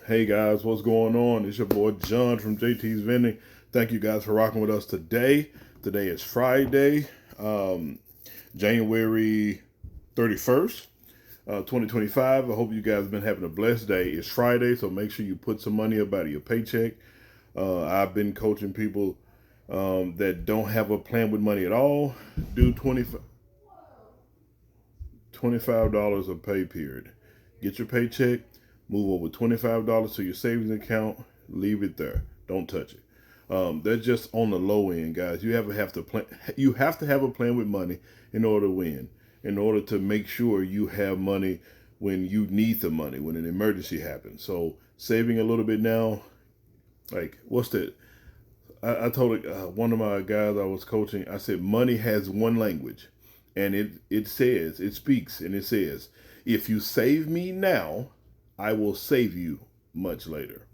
Hey guys, what's going on? It's your boy John from JT's Vending. Thank you guys for rocking with us today. Today is Friday, January 31st, 2025. I hope you guys have been having a blessed day. It's Friday, so make sure you put some money up out of your paycheck. I've been coaching people that don't have a plan with money at all. Do $25 a pay period. Get your paycheck, move over $25 to your savings account, leave it there. Don't touch it. That's just on the low end, guys. Have to plan. You have to have a plan with money in order to win. In order to make sure you have money when you need the money when an emergency happens. So saving a little bit now, like what's that? I told one of my guys I was coaching. I said money has one language, and it speaks, and it says, if you save me now, I will save you much later.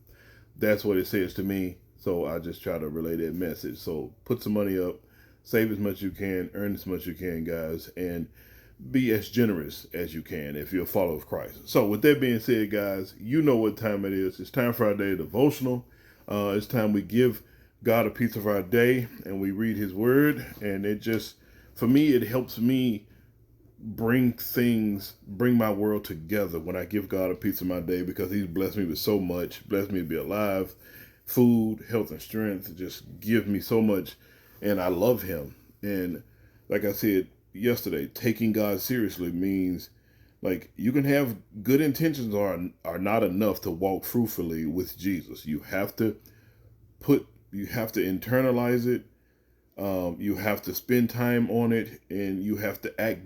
That's what it says to me. So I just try to relay that message. So put some money up, save as much as you can, earn as much as you can, guys, and be as generous as you can if you're a follower of Christ. So with that being said, guys, you know what time it is. It's time for our daily devotional. It's time we give God a piece of our day and we read his word. And for me, it helps me bring my world together when I give God a piece of my day, because he's blessed me with so much, blessed me to be alive, food, health, and strength, just give me so much. And I love him. And like I said yesterday, taking God seriously means, like, you can have good intentions are not enough to walk fruitfully with Jesus. You have to internalize it. You have to spend time on it, and you have to act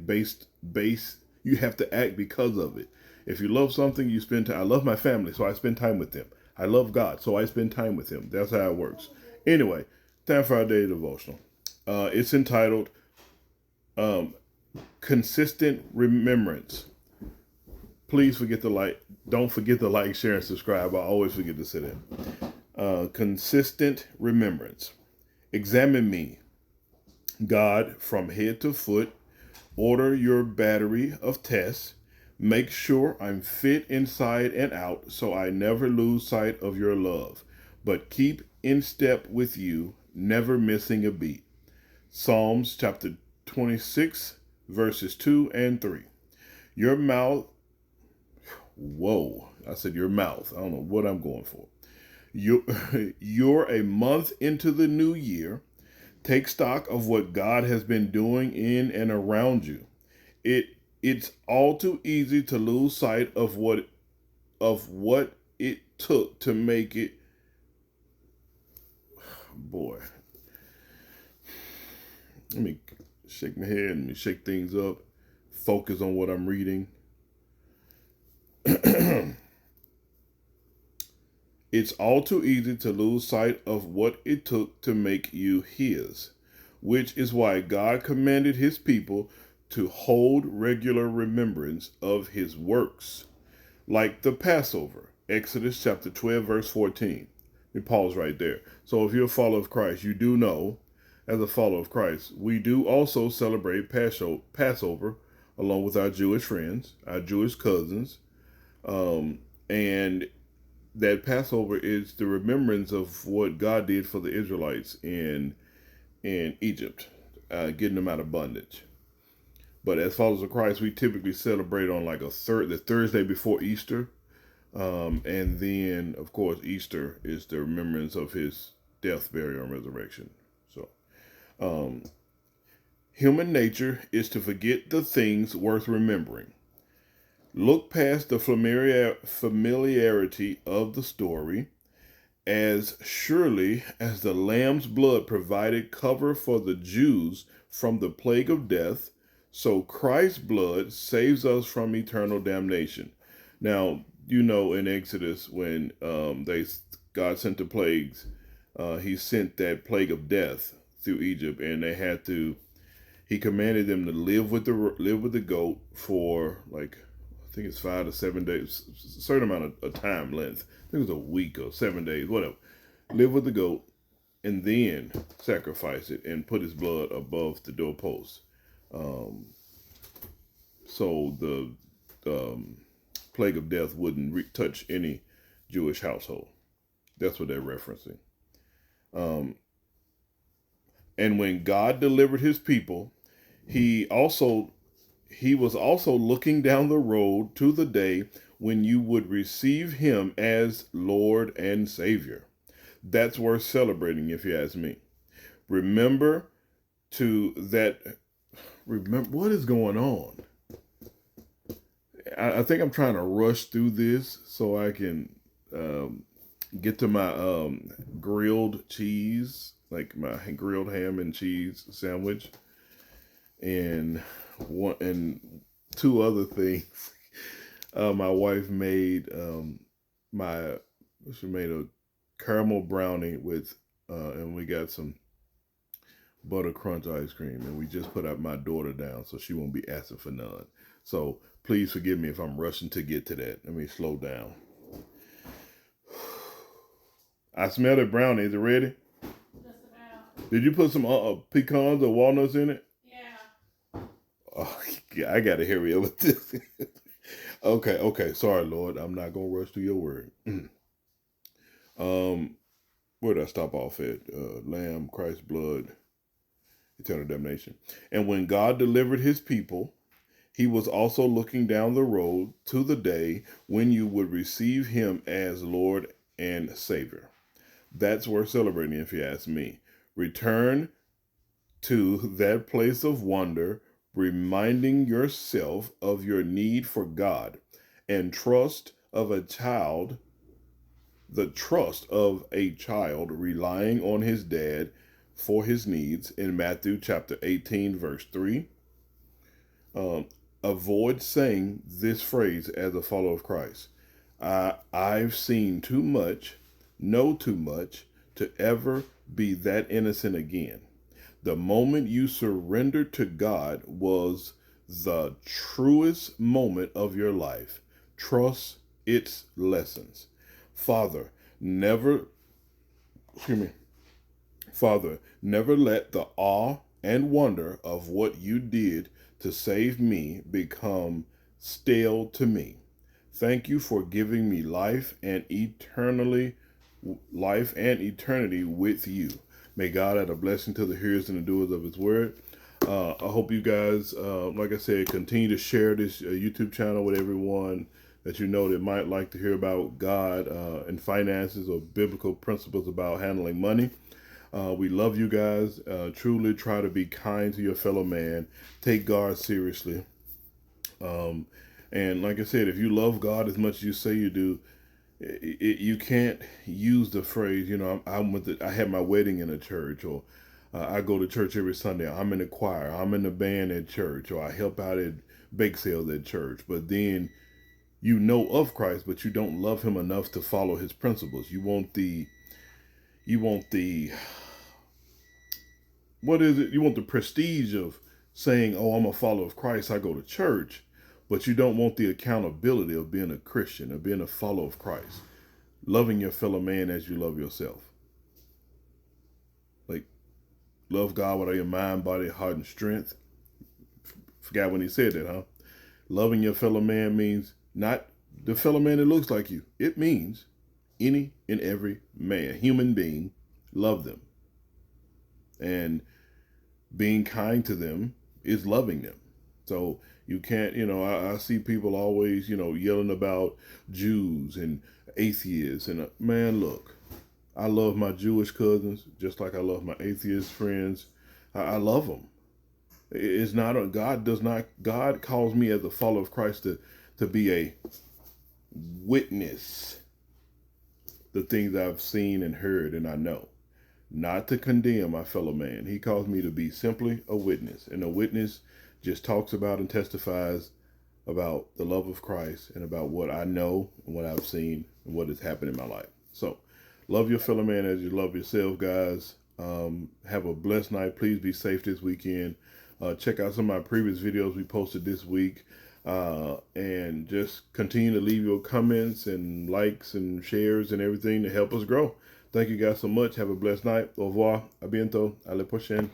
you have to act because of it. If you love something, you spend time. I love my family, so I spend time with them. I love God, so I spend time with him. That's how it works. Anyway, time for our daily devotional. It's entitled Consistent Remembrance. Please don't forget to like, share, and subscribe. I always forget to say that. Consistent remembrance. Examine me, God, from head to foot. Order your battery of tests. Make sure I'm fit inside and out so I never lose sight of your love, but keep in step with you, never missing a beat. Psalms chapter 26, verses 2 and 3. Your mouth, whoa, I said your mouth. I don't know what I'm going for. You're a month into the new year. Take stock of what God has been doing in and around you. It's all too easy to lose sight of what it took to make it. Boy, let me shake my head. Let me shake things up. Focus on what I'm reading. It's all too easy to lose sight of what it took to make you his, which is why God commanded his people to hold regular remembrance of his works, like the Passover, Exodus chapter 12, verse 14. Let me pause right there. So if you're a follower of Christ, you do know, as a follower of Christ, we do also celebrate Passover along with our Jewish friends, our Jewish cousins, and that Passover is the remembrance of what God did for the Israelites in Egypt, getting them out of bondage. But as followers of Christ, we typically celebrate on like the Thursday before Easter, and then of course Easter is the remembrance of his death, burial, and resurrection. So, human nature is to forget the things worth remembering. Look past the familiarity of the story. As surely as the Lamb's blood provided cover for the Jews from the plague of death, so Christ's blood saves us from eternal damnation. Now, you know, in Exodus, when God sent the plagues, he sent that plague of death through Egypt, and he commanded them to live with the goat for, like, I think it's 5 to 7 days, a certain amount of time length. I think it was a week or 7 days, whatever. Live with the goat, and then sacrifice it and put his blood above the doorpost. So the plague of death wouldn't touch any Jewish household. That's what they're referencing. And when God delivered his people, he was also looking down the road to the day when you would receive him as Lord and Savior. That's worth celebrating, if you ask me. Remember what is going on? I think I'm trying to rush through this so I can get to my grilled cheese, like my grilled ham and cheese sandwich, and two other things. My wife made she made a caramel brownie with and we got some butter crunch ice cream, and we just put out my daughter down so she won't be asking for none. So please forgive me if I'm rushing to get to that. Let me slow down. I smell the brownie. Is it ready? Just about. Did you put some pecans or walnuts in it? Yeah. Oh, yeah, I gotta hurry up with this. Okay. Sorry, Lord. I'm not gonna rush through your word. Where did I stop off at? Lamb, Christ's blood, eternal damnation. And when God delivered his people, he was also looking down the road to the day when you would receive him as Lord and Savior. That's worth celebrating, if you ask me. Return to that place of wonder, reminding yourself of your need for God and the trust of a child relying on his dad for his needs in Matthew chapter 18, verse 3. Avoid saying this phrase as a follower of Christ. I've seen too much, know too much to ever be that innocent again. The moment you surrendered to God was the truest moment of your life. Trust its lessons. Father, never let the awe and wonder of what you did to save me become stale to me. Thank you for giving me life and eternity with you. May God add a blessing to the hearers and the doers of his word. I hope you guys, like I said, continue to share this YouTube channel with everyone that you know that might like to hear about God and finances or biblical principles about handling money. We love you guys. Truly try to be kind to your fellow man. Take God seriously. And like I said, if you love God as much as you say you do, you can't use the phrase, I had my wedding in a church, or I go to church every Sunday. I'm in the choir. I'm in the band at church, or I help out at bake sales at church. But then you know of Christ, but you don't love him enough to follow his principles. You want the what is it? You want the prestige of saying, oh, I'm a follower of Christ, I go to church, but you don't want the accountability of being a Christian, of being a follower of Christ, loving your fellow man as you love yourself. Like, love God with all your mind, body, heart, and strength. Forgot when he said that, huh? Loving your fellow man means not the fellow man that looks like you. It means any and every man, human being, love them. And being kind to them is loving them. So you can't, I see people always, yelling about Jews and atheists. And man, look, I love my Jewish cousins just like I love my atheist friends. I love them. It's not God calls me as a follower of Christ to be a witness the things I've seen and heard and I know. Not to condemn my fellow man. He calls me to be simply a witness. And a witness just talks about and testifies about the love of Christ and about what I know and what I've seen and what has happened in my life. So, love your fellow man as you love yourself, guys. Have a blessed night. Please be safe this weekend. Check out some of my previous videos we posted this week. And just continue to leave your comments and likes and shares and everything to help us grow. Thank you guys so much. Have a blessed night. Au revoir. A bientôt. À la prochaine.